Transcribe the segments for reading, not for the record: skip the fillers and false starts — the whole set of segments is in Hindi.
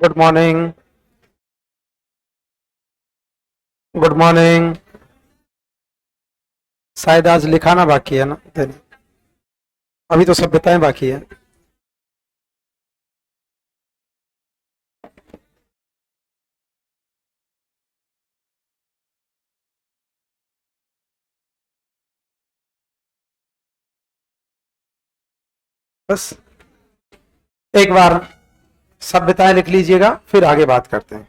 Good morning. Good morning. शायद आज लिखाना बाकी है ना देने। अभी तो सभ्यताएं बाकी है। बस एक बार सभ्यताएं लिख लीजिएगा, फिर आगे बात करते हैं।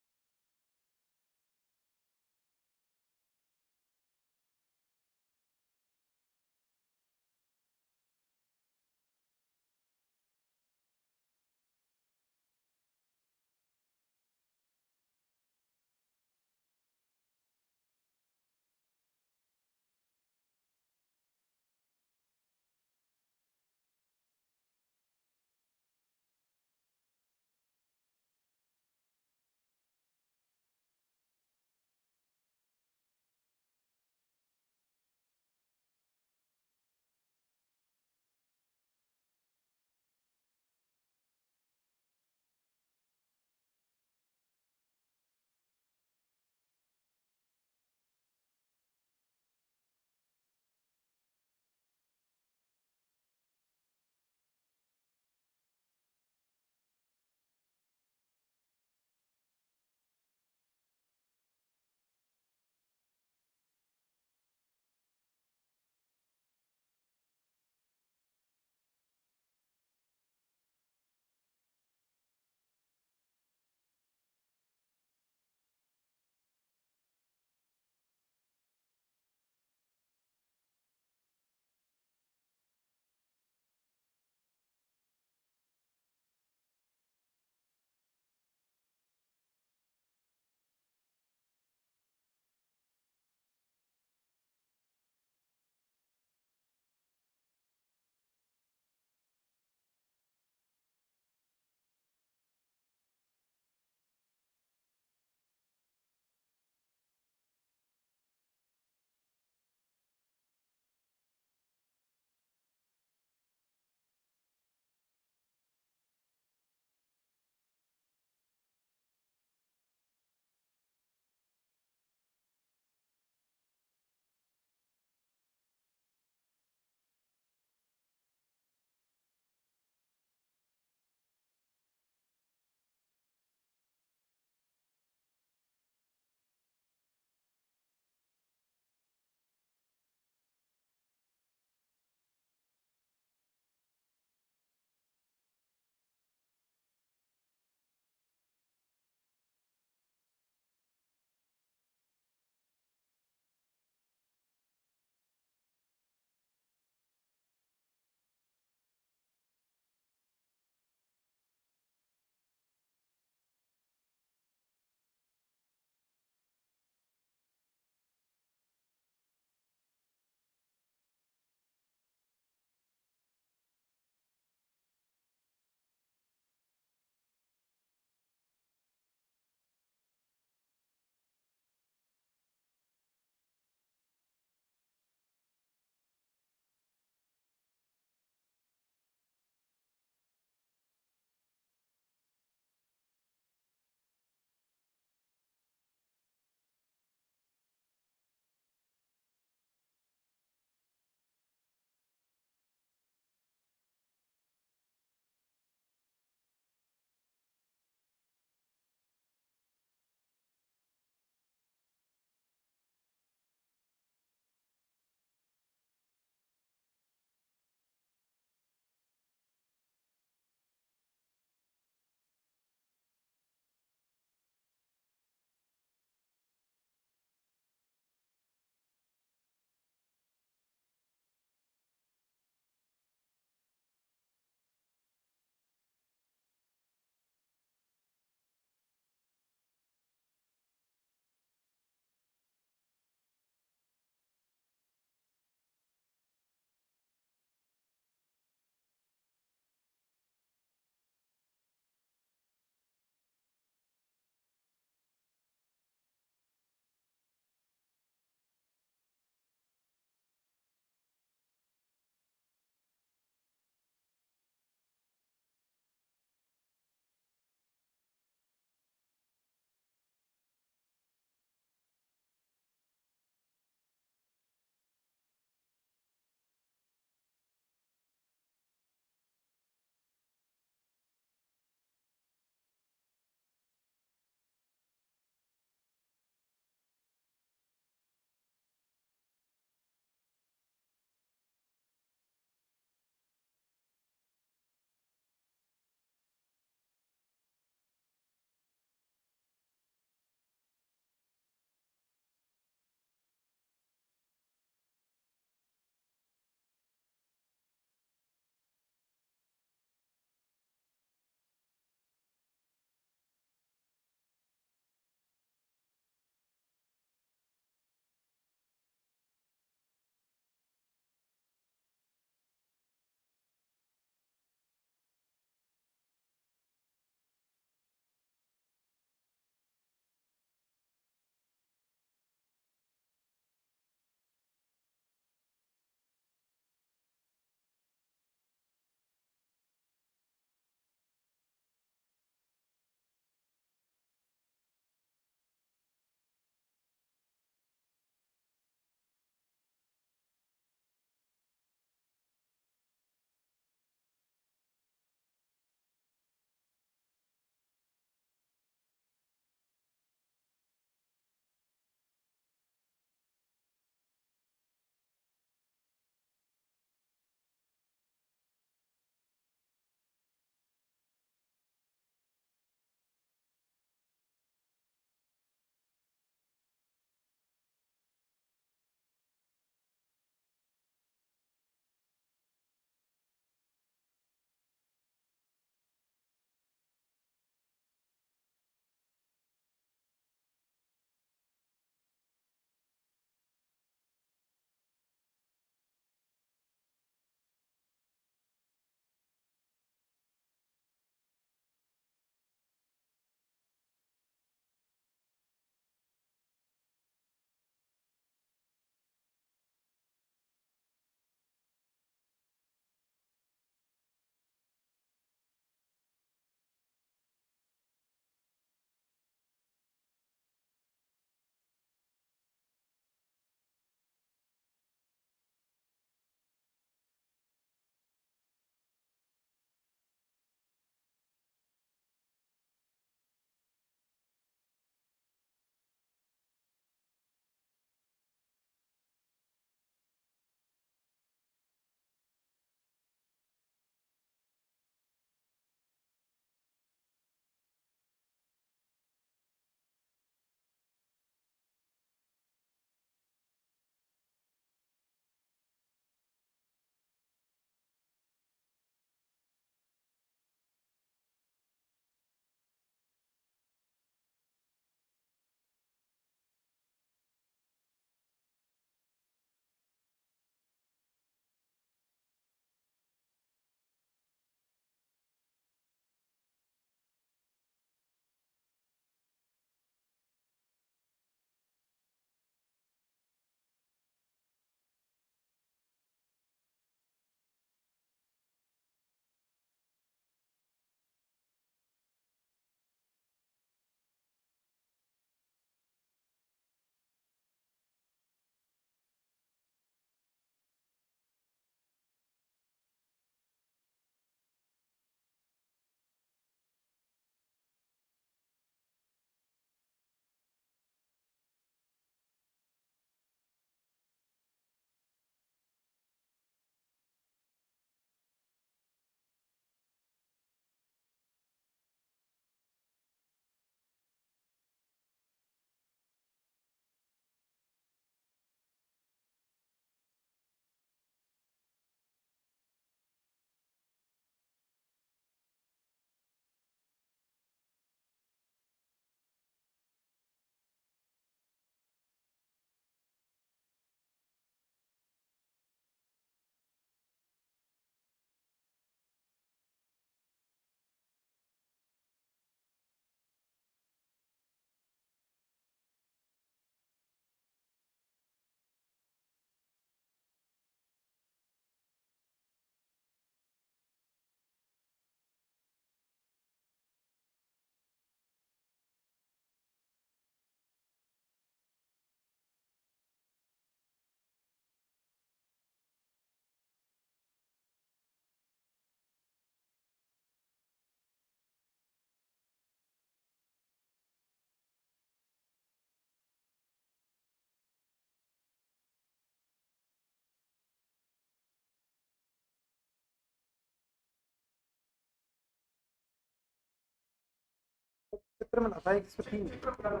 चित्र में लाता है इसमें 3।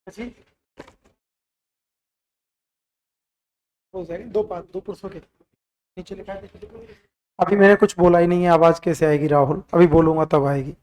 जी हो जाएगी, दो पाँच, दो पुरुषों के नीचे लिखा है। अभी मैंने कुछ बोला ही नहीं है, आवाज कैसे आएगी राहुल? अभी बोलूंगा तब आएगी।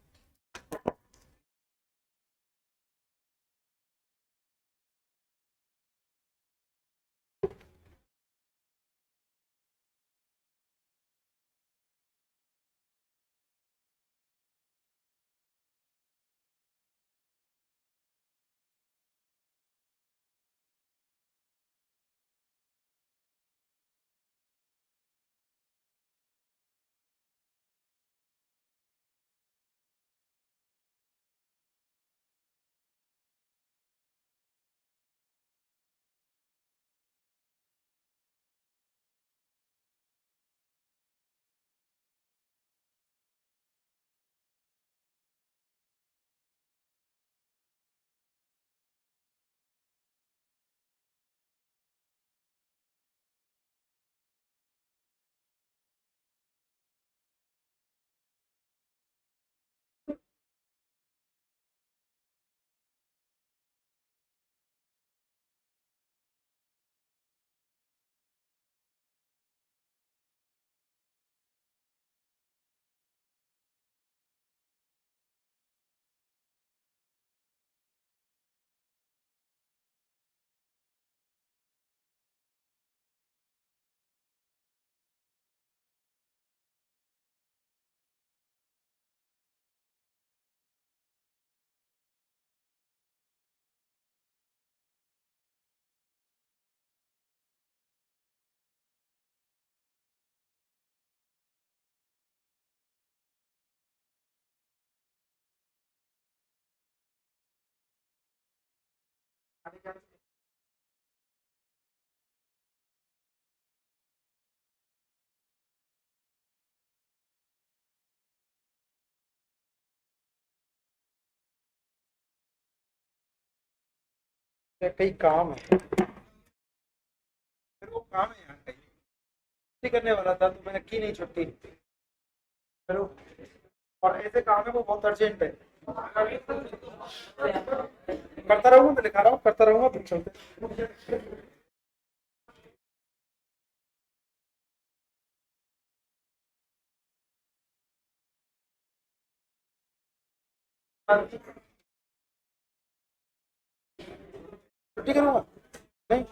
कई काम है, मेरे को काम है यहाँ कहीं छुट्टी करने वाला था, तो मैंने की नहीं छुट्टी। फिर और ऐसे काम है वो बहुत अर्जेंट है, करता रहूंगा, मैं लिखा रहा हूँ, करता रहूंगा, फिर चलते। छुट्टी करूंगा नहीं।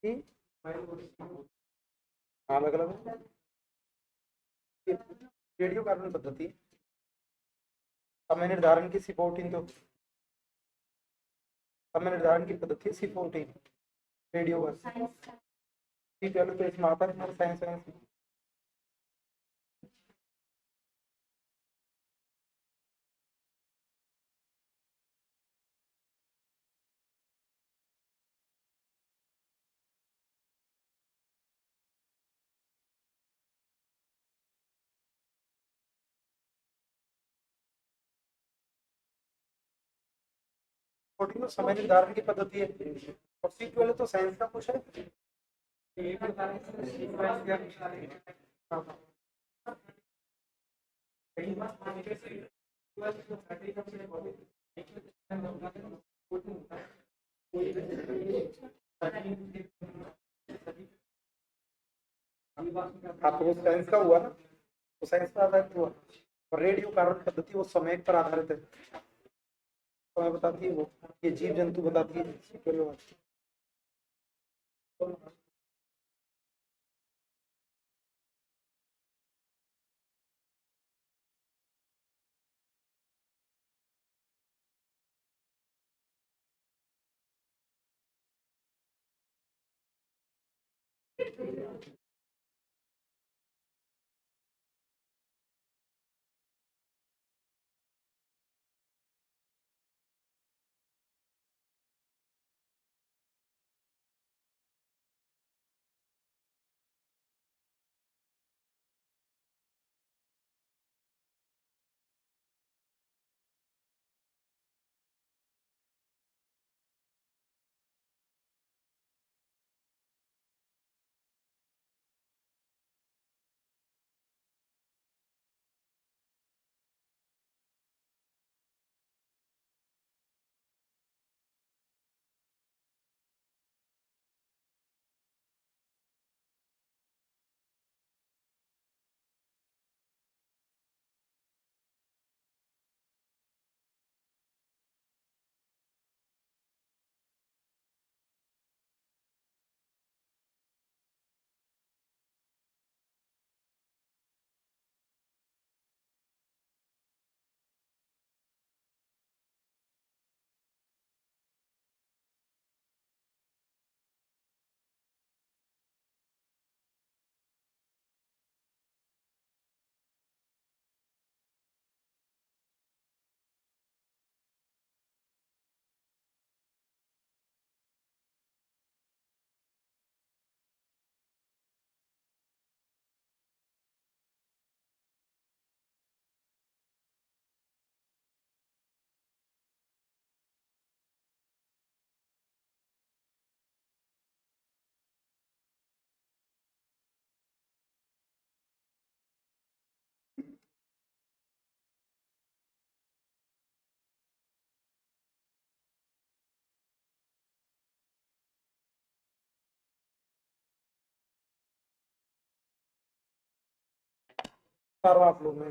कि अलग अलग रेडियो कार्बन पद्धति समय निर्धारण की C14 तो समय निर्धारण की पद्धति C14 रेडियो का C12 तो इसमें आता है साइंस साइंस। फोर्टीन तो समय निर्धारण की पद्धति है और C12 तो साइंस का कुछ है। हाँ तो वो साइंस का हुआ ना, तो साइंस पर आधारित हुआ। और रेडियो कार्बन पद्धति वो समय पर आधारित है, समय बताती है वो, ये जीव जंतु बताती है। चारों आप लोग में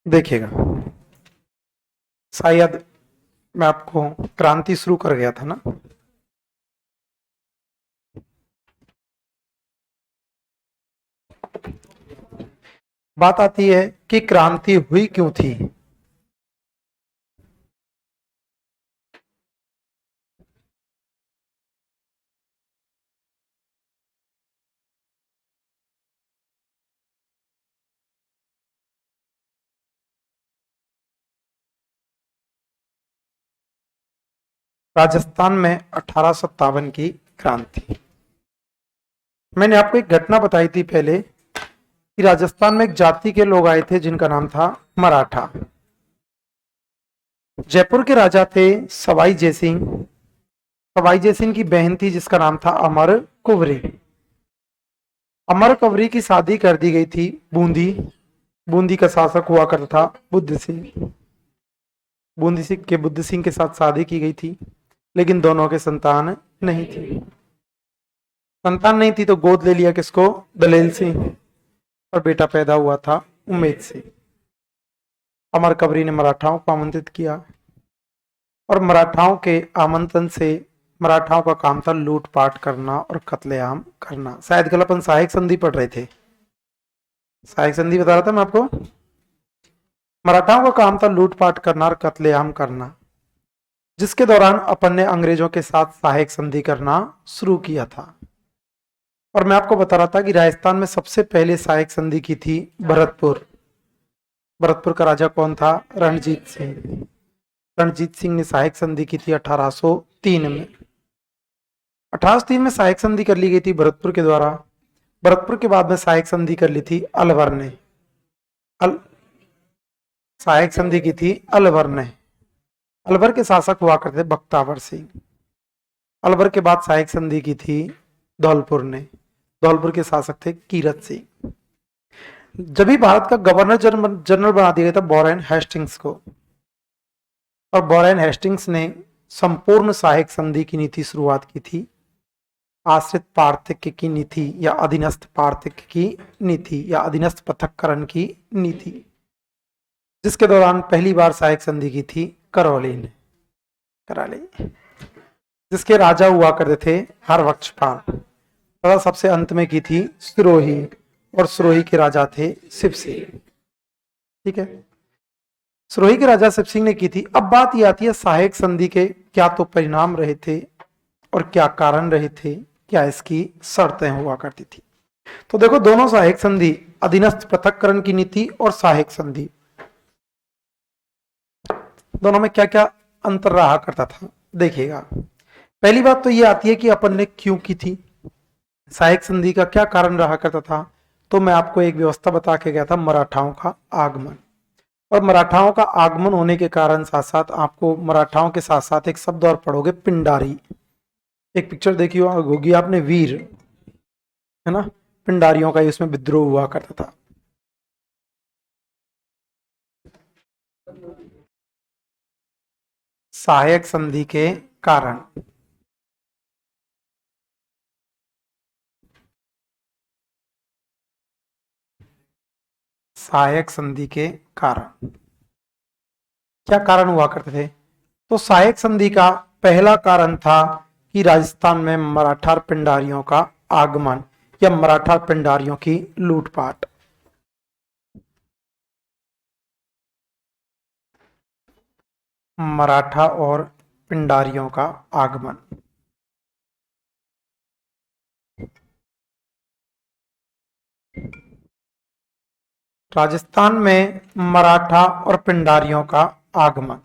देखिएगा, शायद मैं आपको क्रांति शुरू कर गया था ना। बात आती है कि क्रांति हुई क्यों थी। राजस्थान में 1857 की क्रांति। मैंने आपको एक घटना बताई थी पहले कि राजस्थान में एक जाति के लोग आए थे जिनका नाम था मराठा। जयपुर के राजा थे सवाई जयसिंह। सवाई जयसिंह की बहन थी जिसका नाम था अमर कुंवरी। अमर कुंवरी की शादी कर दी गई थी बूंदी। बूंदी का शासक हुआ करता था बुद्ध सिंह। बूंदी सिंह के बुद्ध सिंह के साथ शादी की गई थी, लेकिन दोनों के संतान नहीं थी। संतान नहीं थी तो गोद ले लिया किसको? दलेल सिंह। और बेटा पैदा हुआ था उम्मेद सिंह। अमर कबरी ने मराठाओं को आमंत्रित किया और मराठाओं के आमंत्रण से मराठाओं का काम था लूटपाट करना और कत्लेआम करना। शायद कल अपन सहायक संधि पढ़ रहे थे। सहायक संधि बता रहा था मैं आपको। मराठाओं का काम था लूटपाट करना और कत्लेआम करना, जिसके दौरान अपन ने अंग्रेजों के साथ सहायक संधि करना शुरू किया था। और मैं आपको बता रहा था कि राजस्थान में सबसे पहले सहायक संधि की थी भरतपुर। भरतपुर का राजा कौन था? रणजीत सिंह। रणजीत सिंह ने सहायक संधि की थी 1803 में। 1803 में सहायक संधि कर ली गई थी भरतपुर के द्वारा। भरतपुर के बाद में सहायक संधि कर ली थी अलवर ने। सहायक संधि की थी अलवर ने। अलवर के शासक हुआ करते बख्तावर सिंह। अलवर के बाद सहायक संधि की थी धौलपुर ने। धौलपुर के शासक थे कीरत सिंह। जब भी भारत का गवर्नर जनरल बना दिया गया था वॉरेन हेस्टिंग्स को, और वॉरेन हेस्टिंग्स ने संपूर्ण सहायक संधि की नीति शुरुआत की थी। आश्रित पार्थक्य की नीति या अधीनस्थ पार्थक्य की नीति या अधीनस्थ पृथक्करण की नीति, जिसके दौरान पहली बार सहायक संधि की थी करौली ने। कराली, जिसके राजा हुआ करते थे हरबख्शपाल। तथा सबसे अंत में की थी सिरोही, और सिरोही के राजा थे शिव सिंह। ठीक है, सिरोही के राजा शिव सिंह ने की थी। अब बात यह आती है सहायक संधि के क्या तो परिणाम रहे थे और क्या कारण रहे थे, क्या इसकी शर्तें हुआ करती थी। तो देखो, दोनों सहायक संधि, अधीनस्थ पृथक्करण की नीति और सहायक संधि, दोनों में क्या क्या अंतर रहा करता था देखिएगा। पहली बात तो ये आती है कि अपन ने क्यों की थी, सहायक संधि का क्या कारण रहा करता था। तो मैं आपको एक व्यवस्था बता के गया था, मराठाओं का आगमन। और मराठाओं का आगमन होने के कारण साथ साथ आपको मराठाओं के साथ साथ एक शब्द और पढ़ोगे, पिंडारी। एक पिक्चर देखी होगी आपने, वीर, है ना। पिंडारियों का इसमें विद्रोह हुआ करता था। सहायक संधि के कारण, सहायक संधि के कारण क्या कारण हुआ करते थे। तो सहायक संधि का पहला कारण था कि राजस्थान में मराठा पिंडारियों का आगमन या मराठा पिंडारियों की लूटपाट। मराठा और पिंडारियों का आगमन। राजस्थान में मराठा और पिंडारियों का आगमन।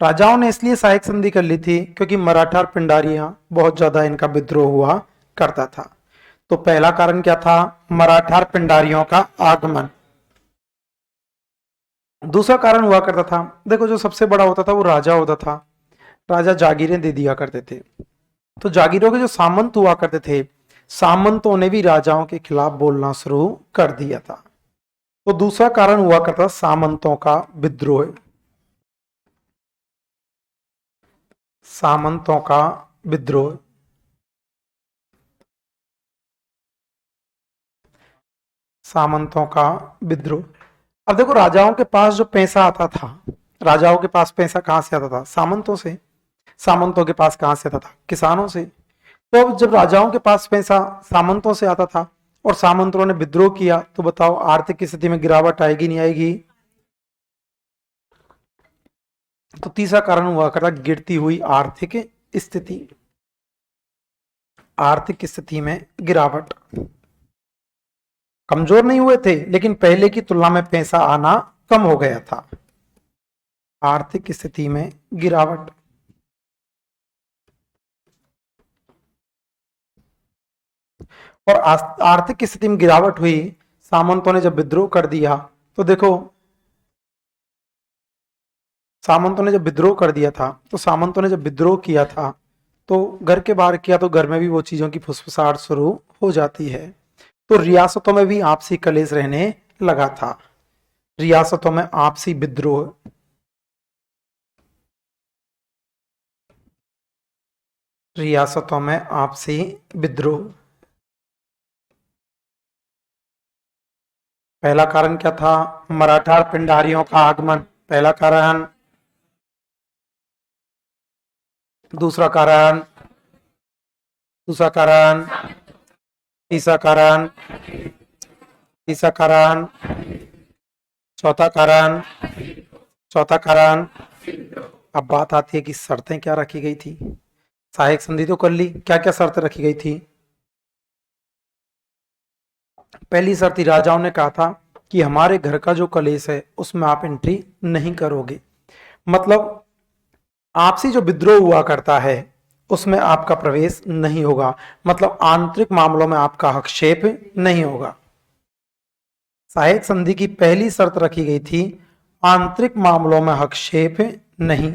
राजाओं ने इसलिए सहायक संधि कर ली थी क्योंकि मराठा और पिंडारियां बहुत ज्यादा इनका विद्रोह हुआ करता था। तो पहला कारण क्या था? मराठा और पिंडारियों का आगमन। दूसरा कारण हुआ करता था, देखो, जो सबसे बड़ा होता था वो राजा होता था। राजा जागीरें दे दिया करते थे। तो जागीरों के जो सामंत हुआ करते थे, सामंतों ने भी राजाओं के खिलाफ बोलना शुरू कर दिया था। तो दूसरा कारण हुआ करता सामंतों का विद्रोह। सामंतों का विद्रोह। सामंतों का विद्रोह। अब देखो, राजाओं के पास जो पैसा आता था, राजाओं के पास पैसा कहां से आता था? सामंतों से। सामंतों के पास कहां से आता था? किसानों से। तो अब जब राजाओं के पास पैसा सामंतों से आता था और सामंतों ने विद्रोह किया, तो बताओ आर्थिक स्थिति में गिरावट आएगी नहीं आएगी? तो तीसरा कारण हुआ करता गिरती हुई आर्थिक स्थिति। आर्थिक स्थिति में गिरावट। कमजोर नहीं हुए थे, लेकिन पहले की तुलना में पैसा आना कम हो गया था। आर्थिक स्थिति में गिरावट। और आर्थिक स्थिति में गिरावट हुई, सामंतों ने जब विद्रोह कर दिया, तो देखो सामंतों ने जब विद्रोह कर दिया था, तो सामंतों ने जब विद्रोह किया था, तो घर के बाहर किया, तो घर में भी वो चीजों की फुसफुसाहट शुरू हो जाती है। तो रियासतों में भी आपसी कलेश रहने लगा था। रियासतों में आपसी विद्रोह। रियासतों में आपसी विद्रोह। पहला कारण क्या था? मराठा पिंडारियों का आगमन, पहला कारण। दूसरा कारण। दूसरा कारण। तीसरा कारण। तीसरा कारण। चौथा कारण। चौथा कारण। अब बात आती है कि शर्तें क्या रखी गई थी। सहायक संधि तो कर ली, क्या क्या शर्तें रखी गई थी? पहली शर्त राजाओं ने कहा था कि हमारे घर का जो कलेश है उसमें आप एंट्री नहीं करोगे। मतलब आपसी जो विद्रोह हुआ करता है उसमें आपका प्रवेश नहीं होगा। मतलब आंतरिक मामलों में आपका हस्तक्षेप नहीं होगा। सहायक संधि की पहली शर्त रखी गई थी, आंतरिक मामलों में हस्तक्षेप नहीं।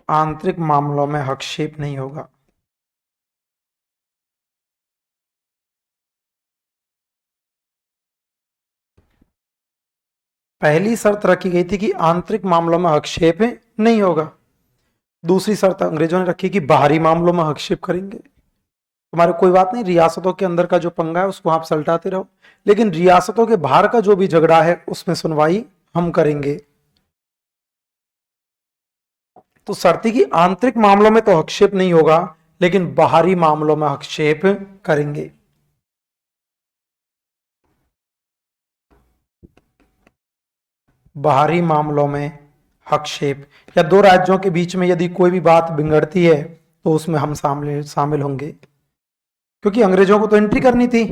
आंतरिक मामलों में हस्तक्षेप नहीं होगा। पहली शर्त रखी गई थी कि आंतरिक मामलों में हस्तक्षेप नहीं होगा। दूसरी शर्त अंग्रेजों ने रखी कि बाहरी मामलों में हस्तक्षेप करेंगे। तुम्हारे कोई बात नहीं, रियासतों के अंदर का जो पंगा है उसको आप सलटाते रहो, लेकिन रियासतों के बाहर का जो भी झगड़ा है उसमें सुनवाई हम करेंगे। तो शर्त की आंतरिक मामलों में तो हस्तक्षेप नहीं होगा, लेकिन बाहरी मामलों में हस्तक्षेप करेंगे। बाहरी मामलों में हस्तक्षेप, या दो राज्यों के बीच में यदि कोई भी बात बिगड़ती है तो उसमें हम शामिल होंगे। क्योंकि अंग्रेजों को तो एंट्री करनी थी।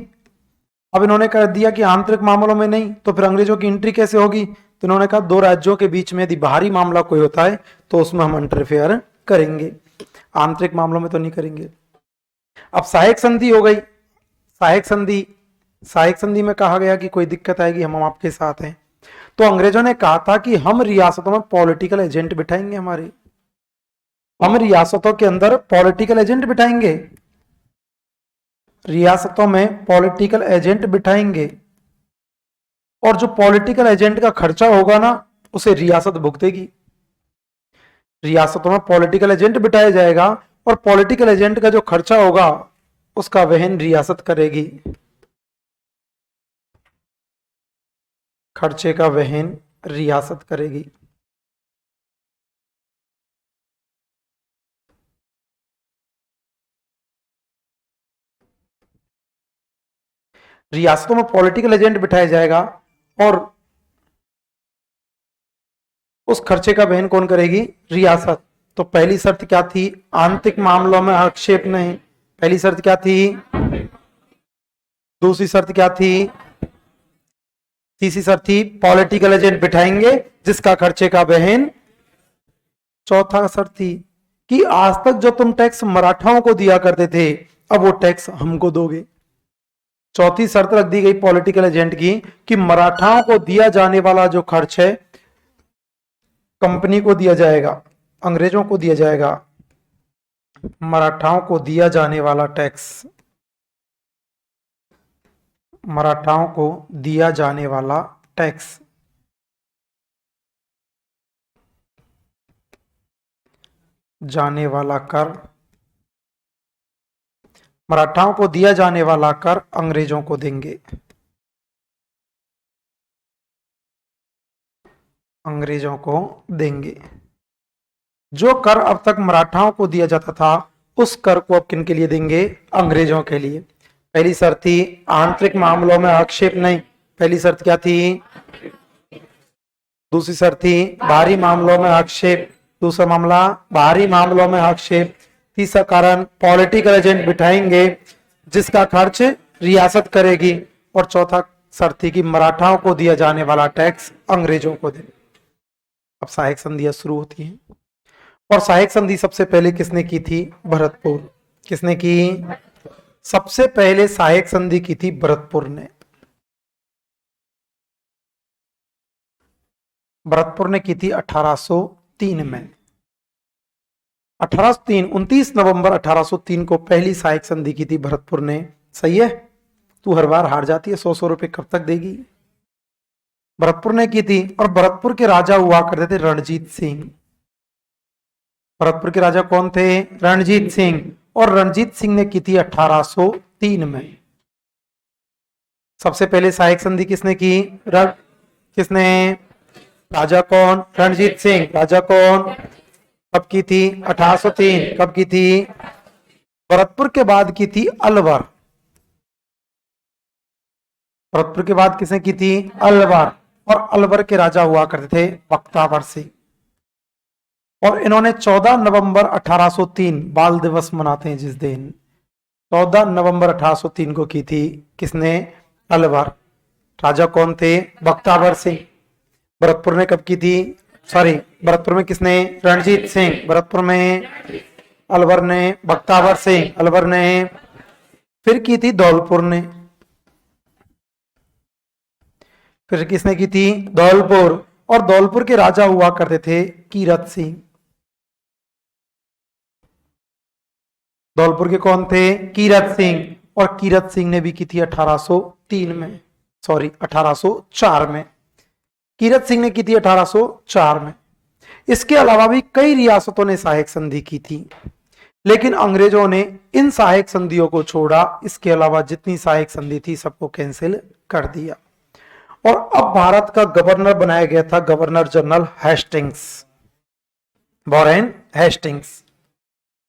अब इन्होंने कह दिया कि आंतरिक मामलों में नहीं, तो फिर अंग्रेजों की एंट्री कैसे होगी? तो इन्होंने कहा दो राज्यों के बीच में यदि बाहरी मामला कोई होता है तो उसमें हम इंटरफेयर करेंगे, आंतरिक मामलों में तो नहीं करेंगे। अब सहायक संधि हो गई। सहायक संधि, सहायक संधि में कहा गया कि कोई दिक्कत आएगी हम आपके साथ हैं। तो अंग्रेजों ने कहा था कि हम रियासतों में पॉलिटिकल एजेंट बिठाएंगे, हमारे हम रियासतों के अंदर पॉलिटिकल एजेंट बिठाएंगे। रियासतों में पॉलिटिकल एजेंट बिठाएंगे, और जो पॉलिटिकल एजेंट का खर्चा होगा ना उसे रियासत भुगतेगी। रियासतों में पॉलिटिकल एजेंट बिठाया जाएगा और पॉलिटिकल एजेंट का जो खर्चा होगा उसका वहन रियासत करेगी। खर्चे का वहन रियासत करेगी। रियासतों में पॉलिटिकल एजेंट बिठाया जाएगा और उस खर्चे का वहन कौन करेगी? रियासत। तो पहली शर्त क्या थी? आंतरिक मामलों में हस्तक्षेप नहीं। पहली शर्त क्या थी? दूसरी शर्त क्या थी? तीसरी शर्त थी पॉलिटिकल एजेंट बिठाएंगे जिसका खर्चे का वहन। चौथा शर्त थी कि आज तक जो तुम टैक्स मराठाओं को दिया करते थे अब वो टैक्स हमको दोगे। चौथी शर्त रख दी गई पॉलिटिकल एजेंट की कि मराठाओं को दिया जाने वाला जो खर्च है कंपनी को दिया जाएगा, अंग्रेजों को दिया जाएगा। मराठाओं को दिया जाने वाला टैक्स, मराठाओं को दिया जाने वाला टैक्स जाने वाला कर, मराठाओं को दिया जाने वाला कर अंग्रेजों को देंगे, अंग्रेजों को देंगे। जो कर अब तक मराठाओं को दिया जाता था उस कर को अब किन के लिए देंगे? अंग्रेजों के लिए। पहली शर्त थी आंतरिक मामलों में हस्तक्षेप नहीं। पहली शर्त क्या थी? दूसरी शर्त थी बाहरी मामलों में हस्तक्षेप। दूसरा मामला बाहरी मामलों में हस्तक्षेप। तीसरा कारण पॉलिटिकल एजेंट बिठाएंगे जिसका खर्च रियासत करेगी। और चौथा शर्त थी कि मराठाओं को दिया जाने वाला टैक्स अंग्रेजों को दे। अब सहायक संधियां शुरू होती हैं और सहायक संधि सबसे पहले किसने की थी? भरतपुर। किसने की? सबसे पहले सहायक संधि की थी भरतपुर ने। भरतपुर ने की थी 1803 में। 1803 29 नवंबर 1803 को पहली सहायक संधि की थी भरतपुर ने। सही है? तू हर बार हार जाती है, 100 रुपए कब तक देगी? भरतपुर ने की थी। और भरतपुर के राजा हुआ करते थे रणजीत सिंह। भरतपुर के राजा कौन थे? रणजीत सिंह। और रणजीत सिंह ने की थी 1803 में। सबसे पहले सहायक संधि किसने की? किसने? राजा कौन? रणजीत सिंह। राजा कौन? कब की थी? 1803। कब की थी? भरतपुर के बाद की थी अलवर। भरतपुर के बाद किसने की थी? अलवर। और अलवर के राजा हुआ करते थे बख्तावर सिंह। और इन्होंने 14 नवंबर 1803 बाल दिवस मनाते हैं जिस दिन, 14 नवंबर 1803 को की थी किसने? अलवर। राजा कौन थे? बख्तावर सिंह। भरतपुर ने कब की थी? सॉरी, भरतपुर में किसने? रणजीत सिंह। भरतपुर में अलवर ने बख्तावर सिंह। अलवर ने फिर की थी धौलपुर ने। फिर किसने की थी? धौलपुर। और धौलपुर के राजा हुआ करते थे कीरत सिंह। धौलपुर के कौन थे? कीरत सिंह। और कीरत सिंह ने भी की थी 1803 में, सॉरी 1804 में। कीरत सिंह ने की थी 1804 में। इसके अलावा भी कई रियासतों ने सहायक संधि की थी, लेकिन अंग्रेजों ने इन सहायक संधियों को छोड़ा। इसके अलावा जितनी सहायक संधि थी सबको कैंसिल कर दिया। और अब भारत का गवर्नर बनाया गया था governor general Hastings, Warren Hastings.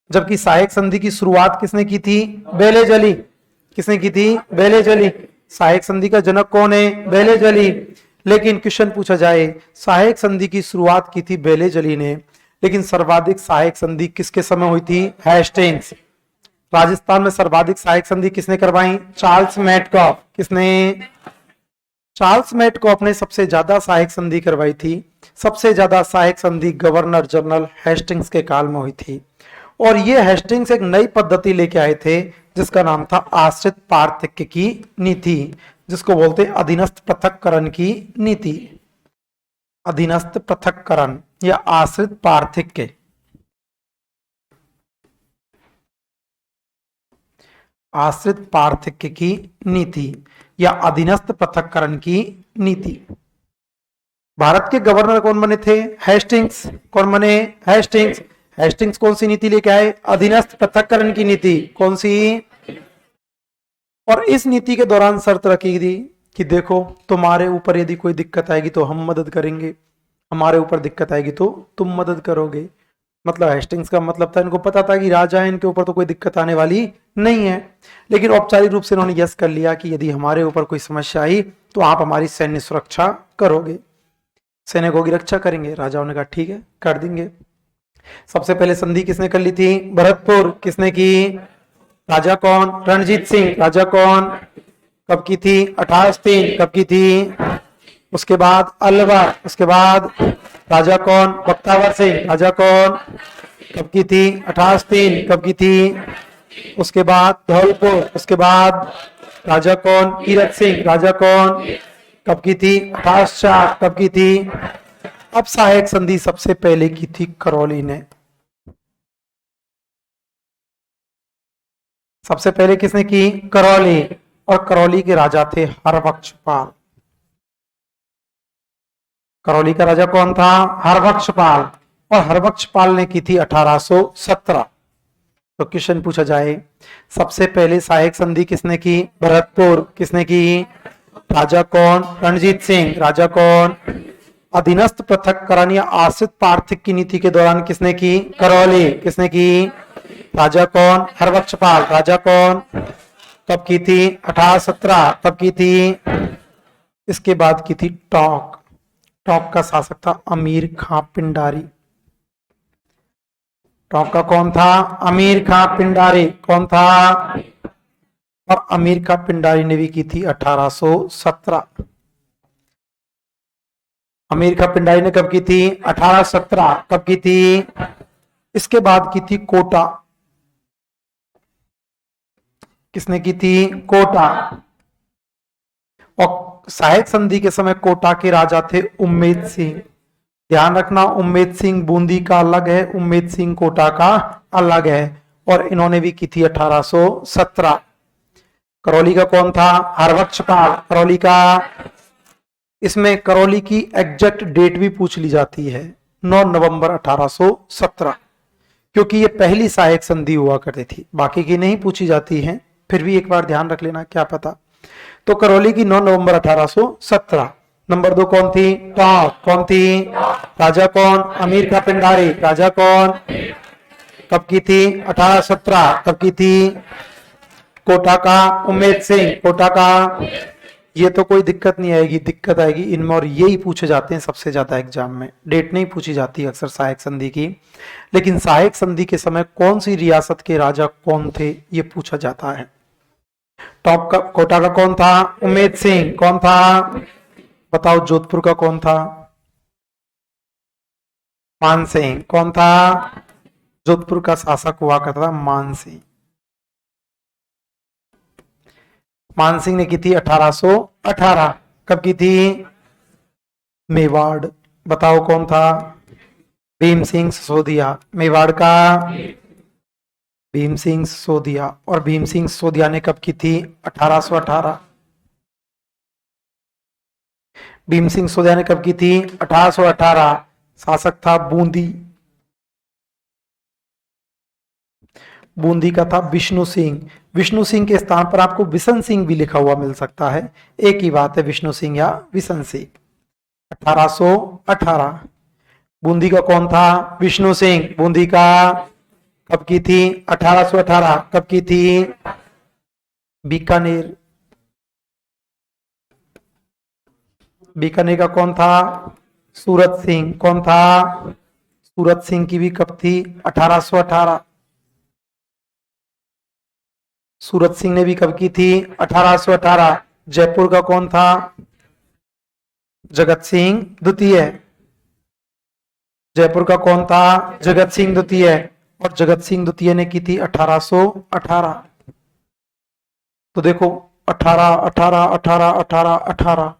जबकि सहायक संधि की शुरुआत किसने की थी? बेलेजली। किसने की थी? बेलेजली। सहायक संधि का जनक कौन है? बेलेजली। लेकिन क्वेश्चन पूछा जाए, सहायक संधि की शुरुआत की थी बेलेजली ने, लेकिन सर्वाधिक सहायक संधि किसके समय हुई थी? हेस्टिंग्स। राजस्थान में सर्वाधिक सहायक संधि किसने करवाई? Charles Metcalfe. किसने? चार्ल्स मेटकॉफ ने सबसे ज्यादा सहायक संधि करवाई थी। सबसे ज्यादा सहायक संधि गवर्नर जनरल हेस्टिंग्स के काल में हुई थी। और ये हेस्टिंग्स एक नई पद्धति लेके आए थे जिसका नाम था आश्रित पार्थक्य की नीति, जिसको बोलते हैं अधीनस्थ पृथक्करण की नीति। अधीनस्थ पृथक्करण या आश्रित पार्थक्य। आश्रित पार्थक्य की नीति या अधीनस्थ पृथक्करण की नीति। भारत के गवर्नर कौन बने थे? हेस्टिंग्स। कौन बने? हेस्टिंग्स। हेस्टिंग्स कौन सी नीति लेके आए? अधीनस्थ पृथक्करण की नीति। कौन सी? और इस नीति के दौरान शर्त रखी थी कि देखो, तुम्हारे ऊपर यदि कोई दिक्कत आएगी तो हम मदद करेंगे, हमारे ऊपर दिक्कत आएगी तो तुम मदद करोगे। मतलब हेस्टिंग्स का मतलब था, इनको पता था कि राजा है, इनके ऊपर तो कोई दिक्कत आने वाली नहीं है। लेकिन औपचारिक रूप से इन्होंने यस कर लिया कि यदि हमारे ऊपर कोई समस्या आई तो आप हमारी सैन्य सुरक्षा करोगे, सैनिकों की रक्षा करेंगे। राजाओं ने कहा ठीक है, कर देंगे। सबसे पहले संधि किसने कर ली थी? भरतपुर। किसने की? राजा कौन? रणजीत सिंह। राजा कौन? कब की थी? 1803। कब की थी? उसके बाद अलवर। उसके बाद राजा कौन? बख्तावर सिंह। राजा कौन? कब की थी? 1803। कब की थी? उसके बाद धौलपुर। उसके बाद राजा कौन? कीरत सिंह। राजा कौन? कब की थी? 1804। कब की थी? अब सहायक संधि सबसे पहले की थी करौली ने। सबसे पहले किसने की? करौली। और करौली के राजा थे हरबख्शपाल। करौली का राजा कौन था? हरबख्शपाल। और हरबख्शपाल ने की थी 1817। तो क्वेश्चन पूछा जाए, सबसे पहले सहायक संधि किसने की? भरतपुर। किसने की? राजा कौन? रणजीत सिंह। राजा कौन? अधीनस्थ पृथक्करण या आश्रित पार्थिक की नीति के दौरान किसने की? करौली। किसने की? राजा कौन? हरबख्शपाल। राजा कौन? कब की थी? 1817। कब की थी? इसके बाद की थी टॉक। टॉक का शासक था अमीर खां पिंडारी। टॉक का कौन था? अमीर खां पिंडारी। कौन था? और अमीर खां पिंडारी ने भी की थी 1817। अमीर खां पिंडारी ने कब की थी? 1817। कब की थी? इसके बाद की थी कोटा। किसने की थी? कोटा। और सहायक संधि के समय कोटा के राजा थे उम्मेद सिंह। ध्यान रखना, उम्मेद सिंह बूंदी का अलग है, उम्मेद सिंह कोटा का अलग है। और इन्होंने भी की थी 1817। करौली का कौन था? हरबख्शपाल। करौली का, इसमें करौली की एग्जैक्ट डेट भी पूछ ली जाती है, 9 नवंबर 1817, क्योंकि ये पहली सहायक संधि हुआ करती थी, बाकी की नहीं पूछी जाती है, फिर भी एक बार ध्यान रख लेना, क्या पता। तो करौली की 9 नवंबर 1817। नंबर 2 कौन थी? टॉक। कौन थी? राजा कौन? अमीर खां पिंडारी। राजा कौन? कब की थी? 1817। कब की थी? कोटा का उम्मेद सिंह। कोटा का, ये तो कोई दिक्कत नहीं आएगी, दिक्कत आएगी इनमें, और यही पूछे जाते हैं सबसे ज्यादा एग्जाम में। डेट नहीं पूछी जाती अक्सर सहायक संधि की, लेकिन सहायक संधि के समय कौन सी रियासत के राजा कौन थे ये पूछा जाता है। टॉप का, कोटा का कौन था? उम्मेद सिंह। कौन था? बताओ। जोधपुर का कौन था? मान सिंह। कौन था? जोधपुर का शासक हुआ करता था मान सिंह। मान सिंह ने की थी 1818। कब की थी? मेवाड़। बताओ कौन था? भीम सिंह सिसोदिया। मेवाड़ का भीम सिंह सिसोदिया। और भीम सिंह सिसोदिया ने कब की थी? 1818। भीम सिंह सिसोदिया ने कब की थी? 1818। शासक था बूंदी। बूंदी का था विष्णु सिंह। विष्णु सिंह के स्थान पर आपको बिशन सिंह भी लिखा हुआ मिल सकता है, एक ही बात है, विष्णु सिंह या बिशन सिंह। 1818। बूंदी का कौन था? विष्णु सिंह। बूंदी का कब की थी? 1818। कब की थी? बीकानेर। बीकानेर का कौन था? सूरत सिंह। कौन था? सूरत सिंह की भी कब थी? 1818। सूरत सिंह ने भी कब की थी? 1818। जयपुर का कौन था? जगत सिंह द्वितीय। जयपुर का कौन था? जगत सिंह द्वितीय। और जगत सिंह द्वितीय ने की थी 1818। तो देखो 18 18 18 18 18।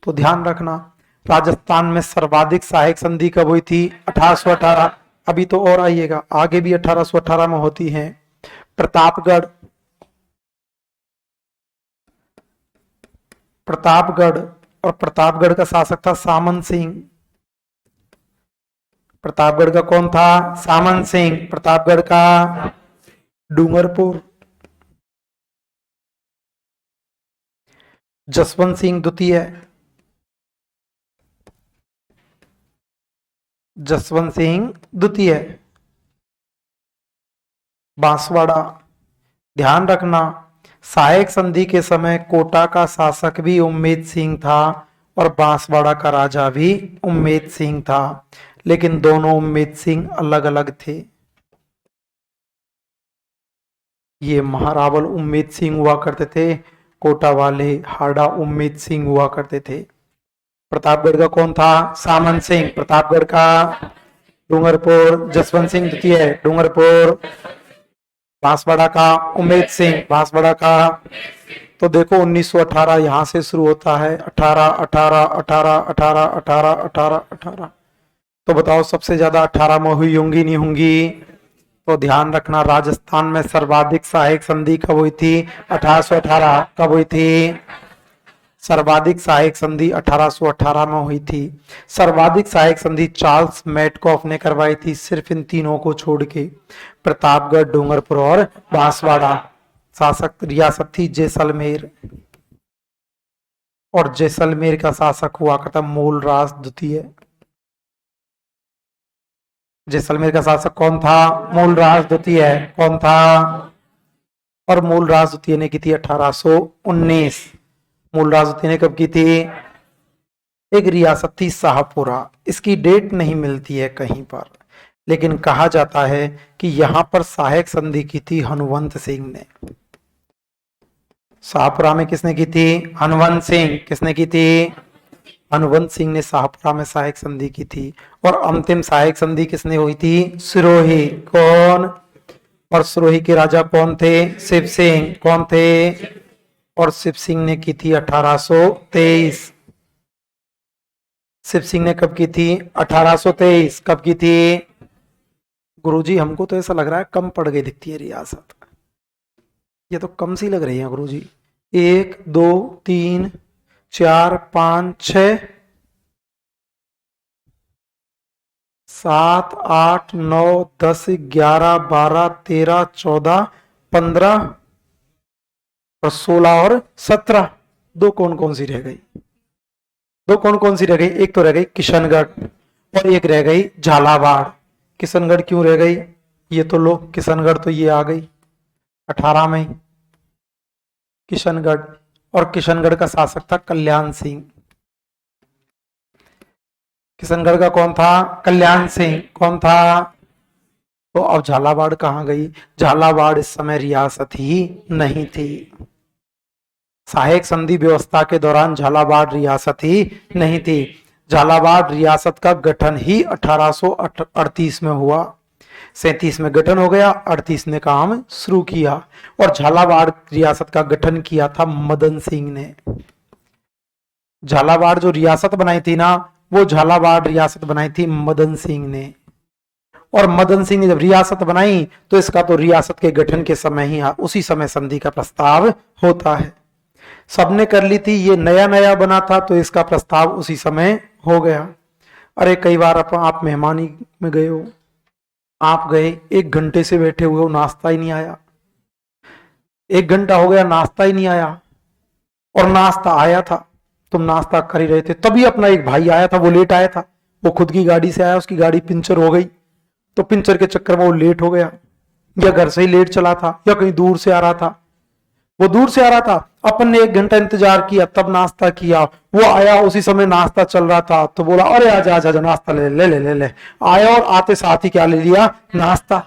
तो ध्यान रखना, राजस्थान में सर्वाधिक सहायक संधि कब हुई थी? 1818। अभी तो और आइएगा, आगे भी 1818 में होती है। प्रतापगढ़। प्रतापगढ़, और प्रतापगढ़ का शासक था सामंत सिंह। प्रतापगढ़ का कौन था? सामंत सिंह। प्रतापगढ़ का डूंगरपुर। जसवंत सिंह द्वितीय। जसवंत सिंह द्वितीय। बांसवाड़ा। ध्यान रखना, सहायक संधि के समय कोटा का शासक भी उम्मेद सिंह था और बांसवाड़ा का राजा भी उम्मेद सिंह था, लेकिन दोनों उम्मेद सिंह अलग अलग थे। ये महारावल उम्मेद सिंह हुआ करते थे, कोटा वाले हाड़ा उम्मेद सिंह हुआ करते थे। प्रतापगढ़ का कौन था? सामंत सिंह। प्रतापगढ़ का डूंगरपुर। जसवंत सिंह द्वितीय डूंगरपुर। बांसवाड़ा का उम्मेद सिंह। बांसवाड़ा का, तो देखो 1918 यहां से शुरू होता है, 18 18 18 18 18 18 18। तो बताओ सबसे ज्यादा 18 में हुई होंगी नहीं होंगी? तो ध्यान रखना, राजस्थान में सर्वाधिक सहायक संधि कब हुई थी? 1818। कब हुई थी? सर्वाधिक सहायक संधि 1818 में हुई थी। सर्वाधिक सहायक संधि चार्ल्स मेटकॉफ ने करवाई थी, सिर्फ इन तीनों को छोड़ के। प्रतापगढ़, डूंगरपुर और बांसवाड़ा। शासक रियासत थी जैसलमेर, और जैसलमेर का शासक हुआ करता मूलराज द्वितीय। जैसलमेर का शासक कौन था? मूलराज द्वितीय। कौन था? और मूलराज द्वितीय ने की थी 1819। मूलराज द्वितीय ने कब की थी? एक रियासत थी शाहपुरा। इसकी डेट नहीं मिलती है कहीं पर, लेकिन कहा जाता है कि यहां पर सहायक संधि की थी हनुवंत सिंह ने। शाहपुरा में किसने की थी? हनुवंत सिंह। किसने की थी? हनुवंत सिंह ने शाहपुरा में सहायक संधि की थी। और अंतिम सहायक संधि किसने हुई थी? सिरोही। कौन? और सिरोही के राजा कौन थे? शिव सिंह। कौन थे? और शिव सिंह ने की थी 1823। शिव सिंह ने कब की थी? 1823। कब की थी? गुरुजी हमको तो ऐसा लग रहा है कम पड़ गई दिखती है रियासत, ये तो कम सी लग रही है गुरुजी। 1 2 3 4 5 6 7 8 9 10 11 12 13 14 15 और 16 और 17। दो कौन कौन सी रह गई? दो कौन कौन सी रह गई? एक तो रह गई किशनगढ़ और एक रह गई झालावाड़। किशनगढ़ क्यों रह गई? ये तो लो, किशनगढ़ तो ये आ गई 18 में किशनगढ़। और किशनगढ़ का शासक था कल्याण सिंह। किशनगढ़ का कौन था? कल्याण सिंह। कौन था? तो अब झालावाड़ कहां गई? झालावाड़ इस समय रियासत ही नहीं थी। सहायक संधि व्यवस्था के दौरान झालावाड़ रियासत ही नहीं थी। झालावाड़ रियासत का गठन ही 1838 में हुआ। 37 में गठन हो गया, 38 में काम शुरू किया। और झालावाड़ रियासत का गठन किया था मदन सिंह ने। झालावाड़ जो रियासत बनाई थी ना, वो झालावाड़ रियासत बनाई थी मदन सिंह ने। और मदन सिंह ने जब रियासत बनाई तो इसका तो रियासत के गठन के समय ही उसी समय संधि का प्रस्ताव होता है। सबने कर ली थी, ये नया नया बना था तो इसका प्रस्ताव उसी समय हो गया। अरे कई बार आप मेहमानी में गए हो, आप गए 1 घंटे से बैठे हुए हो, नाश्ता ही नहीं आया। 1 घंटा हो गया, नाश्ता ही नहीं आया। और नाश्ता आया था, तुम नाश्ता कर ही रहे थे, तभी अपना एक भाई आया था, वो लेट आया था। वो खुद की गाड़ी से आया, उसकी गाड़ी पंचर हो गई, तो पंचर के चक्कर में वो लेट हो गया। या घर से ही लेट चला था, या कहीं दूर से आ रहा था। वो दूर से आ रहा था, अपन ने 1 घंटा इंतजार किया, तब नाश्ता किया। वो आया, उसी समय नाश्ता चल रहा था, तो बोला अरे आजा आजा नाश्ता ले ले ले ले ले। आया और आते साथ ही क्या ले लिया? नाश्ता।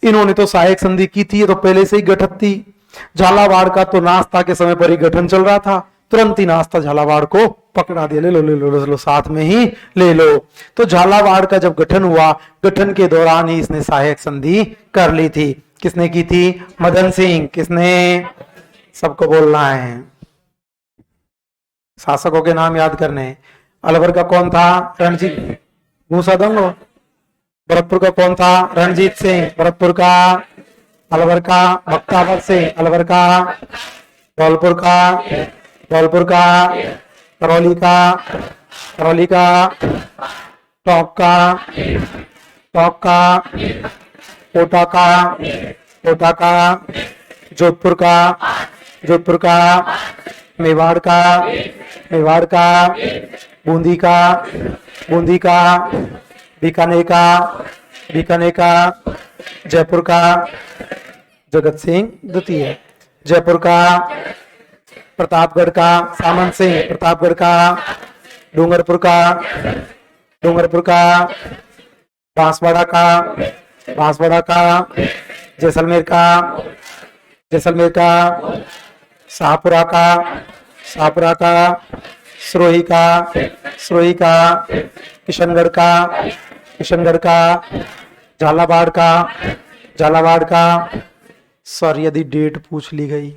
इन्होंने तो सहायक संधि की थी, ये तो पहले से ही गठित थी। झालावाड़ का तो नाश्ता के समय पर ही गठन चल रहा था, तुरंत ही नाश्ता झालावाड़ को पकड़ा दिया, ले लो ले लो ले लो, साथ में ही ले लो। तो झालावाड़ का जब गठन हुआ, गठन के दौरान ही इसने सहायक संधि कर ली थी। किसने की थी? मदन सिंह। किसने? सबको बोलना है, शासकों के नाम याद करने। अलवर का कौन था? रणजीत। घूसा दूंगा। भरतपुर का कौन था? रणजीत सिंह। भरतपुर का। अलवर का बख्तावर सिंह। अलवर का। धौलपुर का। धौलपुर का। करौली का। करौली का। टोंक का। टोंक का। कोटा का। कोटा का। जोधपुर का। जोधपुर का। मेवाड़ का। मेवाड़ का। बूंदी का। बूंदी का। बीकानेर का। बीकानेर का। जयपुर का। जगत सिंह द्वितीय। जयपुर का। प्रतापगढ़ का सामंत सिंह। प्रतापगढ़ का। डूंगरपुर का। डूंगरपुर का। बांसवाड़ा का। बांसवाड़ा का। जैसलमेर का। जैसलमेर का। शाहपुरा का। शाहपुरा का। सिरोही का। सिरोही का। किशनगढ़ का। किशनगढ़ का। झालावाड़ का। झालावाड़ का। सर यदि डेट पूछ ली गई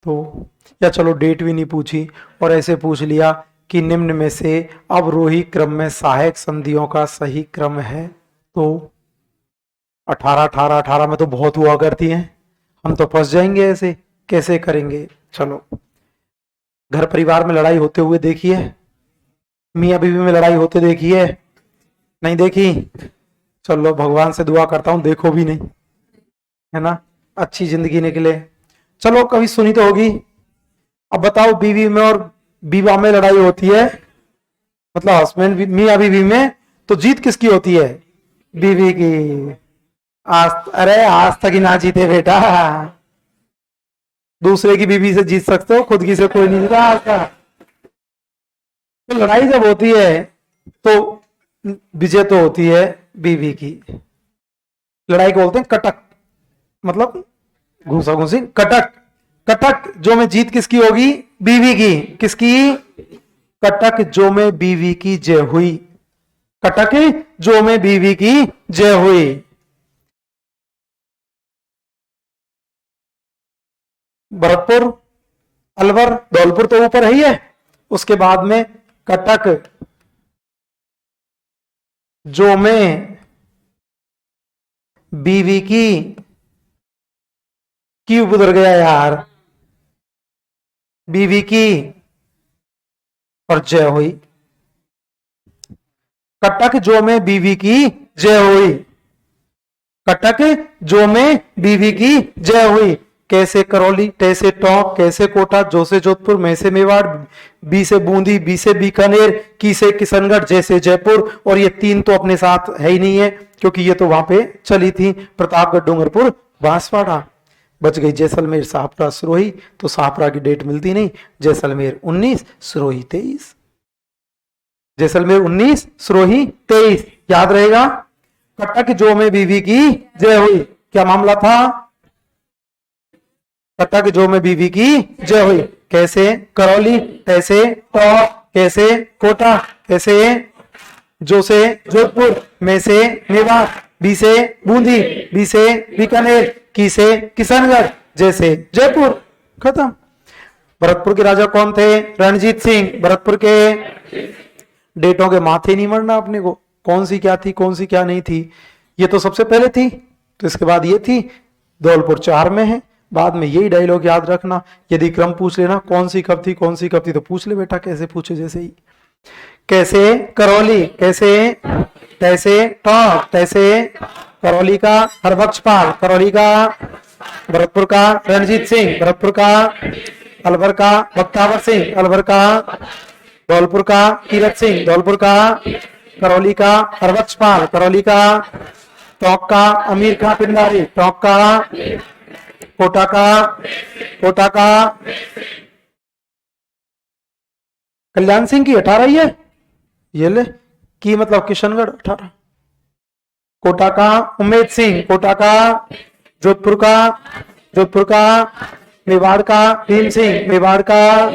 तो, या चलो डेट भी नहीं पूछी और ऐसे पूछ लिया कि निम्न में से अवरोही क्रम में सहायक संधियों का सही क्रम है, तो 18 18 18 में तो बहुत हुआ करती हैं, हम तो फंस जाएंगे। ऐसे कैसे करेंगे? चलो घर परिवार में लड़ाई होते हुए देखी है? मियाँ बीवी में लड़ाई होते देखी है? नहीं देखी? चलो भगवान से दुआ करता हूं देखो भी नहीं, है ना, अच्छी जिंदगी निकले। चलो कभी सुनी तो होगी। अब बताओ, बीवी में और बीवा में लड़ाई होती है, मतलब हस्बैंड मियाँ बीवी में, तो जीत किसकी होती है? बीवी की। अरे आज तक ही ना जीते बेटा, दूसरे की बीवी से जीत सकते हो, खुद की से कोई नहीं जीता आज तक। तो लड़ाई जब होती है तो विजय तो होती है बीवी की। लड़ाई को बोलते हैं कटक, मतलब घूसा घूसी, कटक। कटक जो में जीत किसकी होगी? बीवी की। किसकी? कटक जो में बीवी की जय हुई। कटक जो में बीवी की जय हुई। भरतपुर, अलवर, धौलपुर तो ऊपर ही है। उसके बाद में कटक जो में बीवी की क्यों उधर गया यार, बीवी की और जय हुई। कटक जो में बीवी की जय हुई। कटक जो में बीवी की जय हुई। कैसे करौली, तैसे टोंक, कैसे कोटा, जो से जोधपुर, मैं से मेवाड़, बी से बूंदी, बी से बीकानेर, की से किशनगढ़, जैसे जयपुर। और ये तीन तो अपने साथ है ही नहीं है, क्योंकि ये तो वहां पे चली थी, प्रतापगढ़, डूंगरपुर, बांसवाड़ा। बच गई जैसलमेर, शाहपुरा, सिरोही। तो शाहपुरा की डेट मिलती नहीं। जैसलमेर 19, सिरोही 23। जैसलमेर 19, सिरोही 23, याद रहेगा। कटक जो में बीवी की जय हुई, क्या मामला था? कटक जो में बीवी की जय हुई। कैसे करौली, तैसे टोंक, कैसे कोटा, कैसे जो से जोधपुर, में से मेवाड़, बी से बूंदी, बी से बीकानेर, की से किशनगढ़, जैसे जयपुर। खत्म। भरतपुर के राजा कौन थे? रणजीत सिंह। भरतपुर के डेटों के माथे नहीं मरना अपने को, कौन सी क्या थी, कौन सी क्या नहीं थी। ये तो सबसे पहले थी, तो इसके बाद ये थी। धौलपुर 4 में है। बाद में यही डायलॉग याद रखना। यदि क्रम पूछ लेना कौन सी कब थी, कौन सी कब थी, तो पूछ ले बेटा, कैसे पूछे जैसे ही। कैसे करौली, कैसे तैसे टोंक, तैसे करौली का हरबख्शपाल, करौली का भरतपुर का रणजीत सिंह, भरतपुर का अलवर का बख्तावर सिंह, अलवर का धौलपुर का कीरत सिंह, धौलपुर का करौली का हरबख्शपाल, करौली का टोंक का अमीर खां पिंडारी, टोंक का कोटा का कल्याण सिंह की 18 ही है। ये ले की मतलब किशनगढ़ 18। कोटा का उमेद सिंह, कोटा का जोधपुर का मेवाड़ का भीम सिंह, मेवाड़ का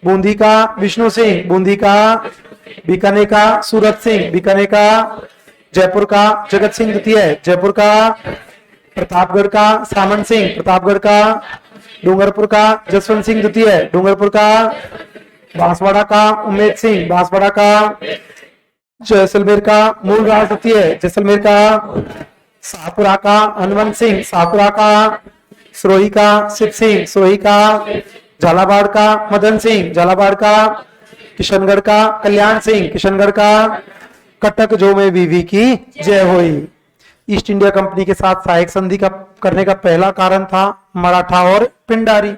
बूंदी का विष्णु सिंह, बूंदी का बीकानेर का सूरत सिंह, बीकानेर का जयपुर का जगत सिंह द्वितीय, जयपुर का प्रतापगढ़ का सामंत सिंह, प्रतापगढ़ का डूंगरपुर का जसवंत सिंह द्वितीय, डूंगरपुर का बांसवाड़ा का उमेद सिंह, बांसवाड़ा का जैसलमेर का मूल राज द्वितीय, जैसलमेर का शाहपुरा का हनुमंत सिंह, शाहपुरा का सिरोही का शिव सिंह, सिरोही का झालावाड़ का मदन सिंह, झालावाड़ का किशनगढ़ का कल्याण सिंह, किशनगढ़ का कटक जो में बीवी की जय हुई। ईस्ट इंडिया कंपनी के साथ सहायक संधि का करने का पहला कारण था मराठा और पिंडारी।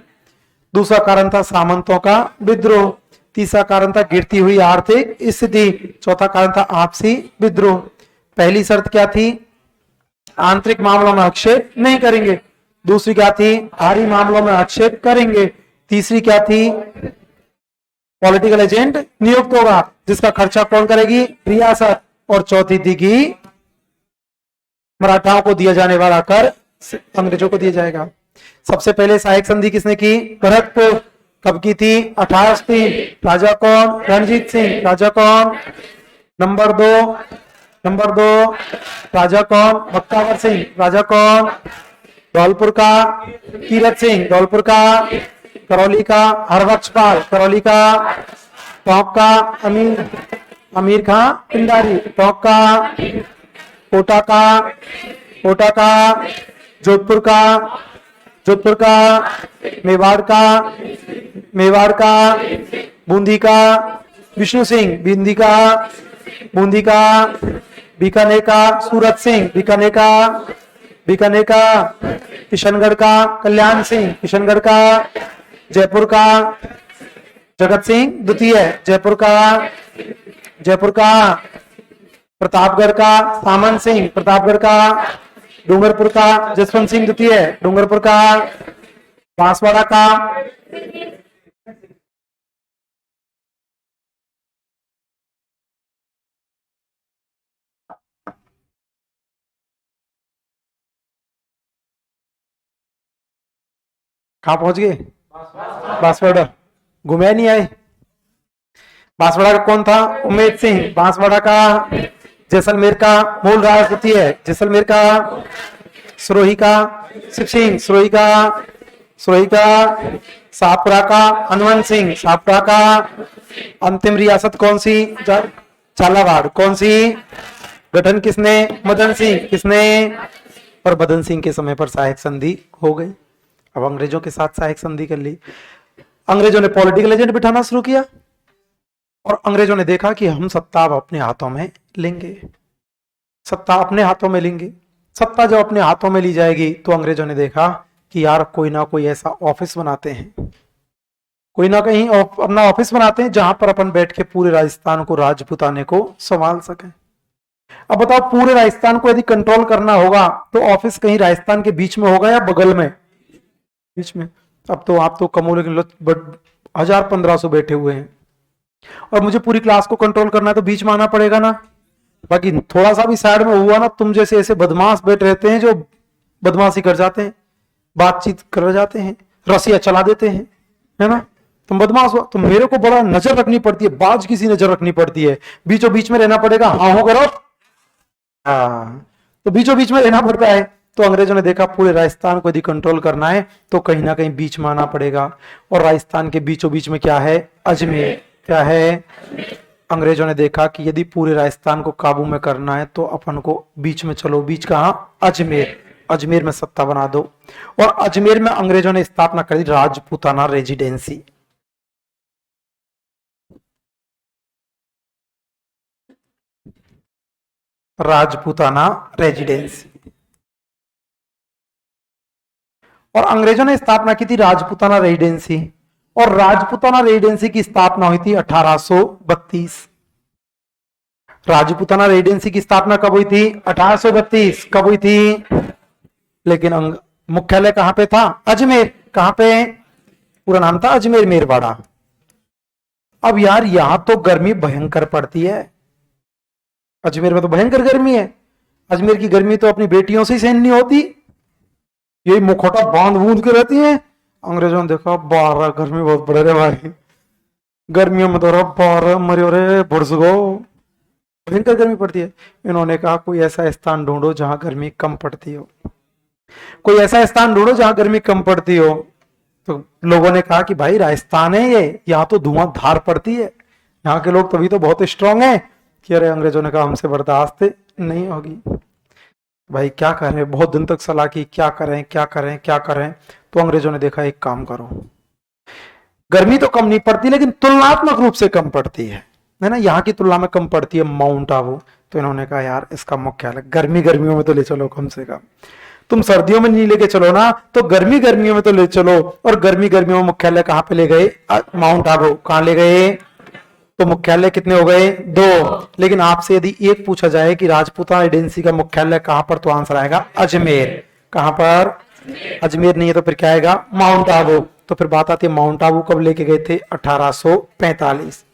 दूसरा कारण था सामंतों का विद्रोह। तीसरा कारण था गिरती हुई आर्थिक स्थिति। चौथा कारण था आपसी विद्रोह। पहली शर्त क्या थी? आंतरिक मामलों में हस्तक्षेप नहीं करेंगे। दूसरी क्या थी? बाहरी मामलों में हस्तक्षेप करेंगे। तीसरी क्या थी? पॉलिटिकल एजेंट नियुक्त होगा, जिसका खर्चा कौन करेगी? रियासत। और चौथी थी कि मराठाओं को दिया जाने वाला कर अंग्रेजों को दिया जाएगा। सबसे पहले सहायक संधि किसने की? भरतपुर। कब की थी? 1803। राजा कौन? रणजीत सिंह। राजा कौन? नंबर दो राजा कौन? बख्तावर सिंह। राजा कौन? धौलपुर का कीरत सिंह, धौलपुर का करौली का हरबख्शपाल, करौली का टोंक का अमीर खां पिंडारी, टोंक का कोटा का जोधपुर का मेवाड़ का मेवाड़ का, बूंदी का, विष्णु सिंह, बूंदी का, बीकानेर का, सूरत सिंह, बीकानेर का, किशनगढ़ का, कल्याण सिंह, किशनगढ़ का, जयपुर का, जगत सिंह द्वितीय, जयपुर का, प्रतापगढ़ का, सामन सिंह, प्रतापगढ़ का, डूंगरपुर का, जसवंत सिंह द्वितीय, डूंगरपुर का, बांसवाड़ा का, कहां पहुंच गए? बांसवाड़ा घूमे नहीं आए। बांसवाड़ा का कौन था? उमेद सिंह। बांसवाड़ा का, जैसलमेर का मूल राजपूती है, जैसलमेर का, सिरोही का शिव सिंह, सिरोही का, शाहपुरा का हनुमान सिंह, शाहपुरा का। अंतिम रियासत कौन सी? झालावाड़। कौन सी? गठन किसने? मदन सिंह। किसने? और मदन सिंह के समय पर सहायक संधि हो गई। अब अंग्रेजों के साथ सहायक संधि कर ली। अंग्रेजों ने पॉलिटिकल एजेंट बिठाना शुरू किया और अंग्रेजों ने देखा कि हम सत्ता अब अपने हाथों में लेंगे, सत्ता अपने हाथों में लेंगे। सत्ता जब अपने हाथों में ली जाएगी तो अंग्रेजों ने देखा कि यार कोई ना कोई ऐसा ऑफिस बनाते हैं, कोई ना कहीं अपना ऑफिस बनाते हैं जहां पर अपन बैठ के पूरे राजस्थान को, राजपूताने को संभाल सकें। अब बताओ, पूरे राजस्थान को यदि कंट्रोल करना होगा तो ऑफिस कहीं राजस्थान के बीच में होगा या बगल में? बीच में। अब तो आप तो कमोले के 1000-1500 बैठे हुए हैं और मुझे पूरी क्लास को कंट्रोल करना है तो बीच में आना पड़ेगा ना। बाकी थोड़ा सा भी साइड में हुआ ना, तुम जैसे ऐसे बदमाश बैठ रहते हैं जो बदमाशी कर जाते हैं, बातचीत कर जाते हैं, रसिया चला देते हैं, है ना। तुम बदमाश हो तो मेरे को बड़ा नजर रखनी पड़ती है, बाज किसी नजर रखनी पड़ती है, बीचों बीच में रहना पड़ेगा। हाँ हो करो, हाँ, तो बीचों बीच में रहना पड़ता है। तो अंग्रेजों ने देखा पूरे राजस्थान को यदि कंट्रोल करना है तो कहीं ना कहीं बीच में आना पड़ेगा। और राजस्थान के बीचों बीच में क्या है? अजमेर। क्या है? अंग्रेजों ने देखा कि यदि पूरे राजस्थान को काबू में करना है तो अपन को बीच में चलो। बीच कहां? अजमेर। अजमेर में सत्ता बना दो। और अजमेर में अंग्रेजों ने स्थापना कर दी राजपूताना रेजिडेंसी। राजपूताना रेजिडेंसी। और अंग्रेजों ने स्थापना की थी राजपूताना रेजिडेंसी। और राजपूताना रेजिडेंसी की स्थापना हुई थी 1832। राजपूताना रेजिडेंसी की स्थापना कब हुई थी? 1832। कब हुई थी? लेकिन मुख्यालय कहां पे था? अजमेर। कहां पे? पूरा नाम था अजमेर मेरवाड़ा। अब यार यहां तो गर्मी भयंकर पड़ती है, अजमेर में तो भयंकर गर्मी है। अजमेर की गर्मी तो अपनी बेटियों से ही सहन नहीं होती, यही मुखौटा बांध बूंद के रहती है। अंग्रेजों ने देखा 12 गर्मी बहुत बढ़ रहे भाई, गर्मियों में तो 12 मरे रे बुर्सगो, भयंकर गर्मी पड़ती है। इन्होंने कहा कोई ऐसा स्थान ढूंढो जहां गर्मी कम पड़ती हो, कोई ऐसा स्थान ढूंढो जहां गर्मी कम पड़ती हो। तो लोगों ने कहा कि भाई राजस्थान है ये, यहाँ तो धुआंधार पड़ती है, यहाँ के लोग तभी तो बहुत स्ट्रांग हैं। कि अरे अंग्रेजों ने कहा हमसे बर्दाश्त नहीं होगी। भाई क्या करें, बहुत दिन तक सलाह की, क्या करें क्या करें क्या करें। तो अंग्रेजों ने देखा एक काम करो, गर्मी तो कम नहीं पड़ती लेकिन तुलनात्मक रूप से कम पड़ती है ना, यहाँ की तुलना में कम पड़ती है माउंट आबू। तो इन्होंने कहा यार इसका मुख्यालय गर्मियों में तो ले चलो कम से कम, तुम सर्दियों में नहीं लेके चलो ना, तो गर्मियों में तो ले चलो। और गर्मियों में मुख्यालय कहां पे ले गए? माउंट आबू। कहां ले गए? तो मुख्यालय कितने हो गए? 2। लेकिन आपसे यदि एक पूछा जाए कि राजपूताना एजेंसी का मुख्यालय कहां पर, तो आंसर आएगा अजमेर। कहां पर? अजमेर नहीं है तो फिर क्या आएगा? माउंट आबू। तो फिर बात आती है माउंट आबू कब लेके गए थे? 1845।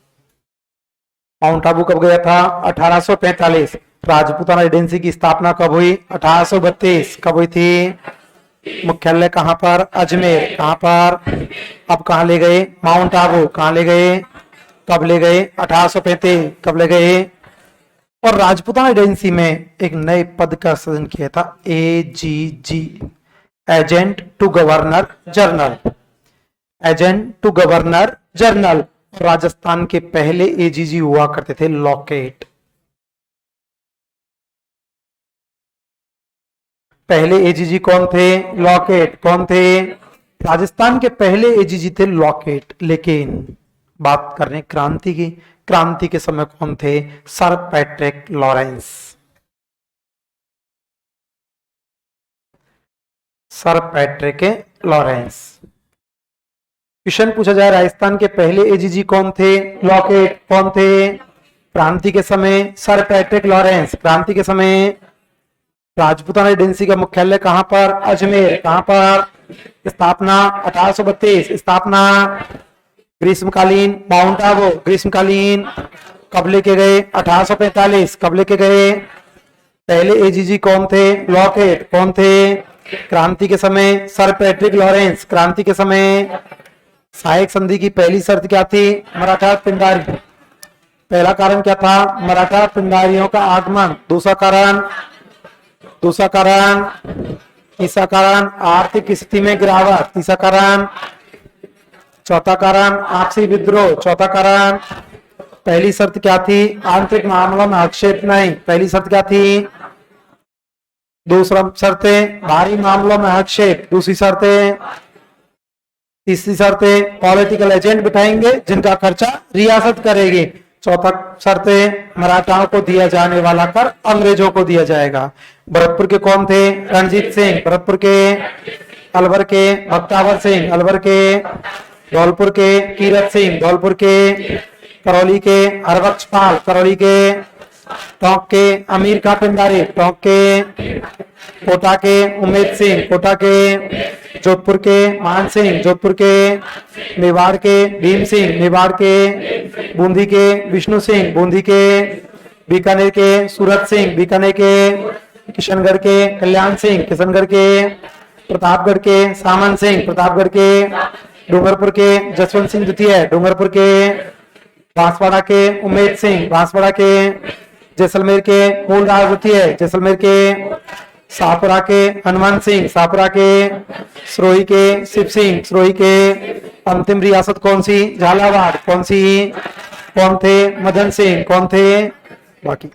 माउंट आबू कब गया था? 1845। राजपूताना एजेंसी की स्थापना कब हुई? 1832। कब हुई थी? मुख्यालय कहां पर? अजमेर। कहां पर? अब कहां ले गए? माउंट आबू। कहां ले गए? कब ले गए? 1835। कब ले गए? और राजपूताना एजेंसी में एक नए पद का सृजन किया था, AGG, agent to governor general. Agent to governor general. Rajasthan के पहले AGG हुआ करते थे लॉकेट। पहले AGG कौन थे? लॉकेट। कौन थे? राजस्थान के पहले एजीजी थे लॉकेट, लेकिन बात कर रहे हैं क्रांति की। क्रांति के समय कौन थे? Sir Patrick Lawrence. Sir Patrick Lawrence. Question पूछा जाए राजस्थान के पहले एजीजी कौन थे? लॉकेट। कौन थे? क्रांति के समय सर पैट्रिक लॉरेंस। क्रांति के समय राजपूताना रेजिडेंसी का मुख्यालय कहां पर? अजमेर। कहां पर? स्थापना 1832। स्थापना ग्रीष्मकालीन माउंट आबू। ग्रीष्मकालीन कब लेके गए? 1845। कब लेके गए? पहले एजीजी कौन थे? लॉकेट। कौन थे? क्रांति के समय सर पैट्रिक लॉरेंस। क्रांति के समय सहायक संधि की पहली शर्त क्या थी? मराठा पिंडारी। पहला कारण क्या था? मराठा पिंडारियों का आगमन। दूसरा कारण तीसरा कारण आर्थिक स्थिति में गिरावट। तीसरा कारण, चौथा कारण आपसी विद्रोह। चौथा कारण, पहली शर्त क्या थी? आंतरिक मामलों में हस्तक्षेप नहीं। पहली शर्त क्या थी? दूसरा शर्त बाहरी मामलों में हस्तक्षेप। दूसरी शर्त, तीसरी शर्त पॉलिटिकल एजेंट बिठाएंगे जिनका खर्चा रियासत करेगी। चौथा शर्त मराठाओं को दिया जाने वाला कर अंग्रेजों को दिया जाएगा। भरतपुर के कौन थे? रणजीत सिंह। भरतपुर के। अलवर के बख्तावर सिंह। अलवर के। धौलपुर के कीरत सिंह। धौलपुर के। करौली के हरबख्श पाल। करौली के। टोंक के अमीर का पिंडारी। टोंक के। कोटा के उमेद सिंह। कोटा के। जोधपुर के मान सिंह। जोधपुर के। मेवाड़ के भीम सिंह। मेवाड़ के। बूंदी के विष्णु सिंह। बूंदी के। बीकानेर के सूरत सिंह। बीकानेर के। किशनगढ़ के कल्याण सिंह। किशनगढ़ के। प्रतापगढ़ के सामन सिंह। प्रतापगढ़ के। डूंगरपुर के जसवंत सिंह द्वितीय। डूंगरपुर के। बांसवाड़ा के उमेद सिंह। बांसवाड़ा के। जैसलमेर के मूलराज द्वितीय। जैसलमेर के। शाहपुरा के हनुमान सिंह। शाहपुरा के। सिरोही के शिव सिंह। सिरोही के। अंतिम रियासत कौन सी? झालावाड़। कौन सी? कौन थे? मदन सिंह। कौन थे? बाकी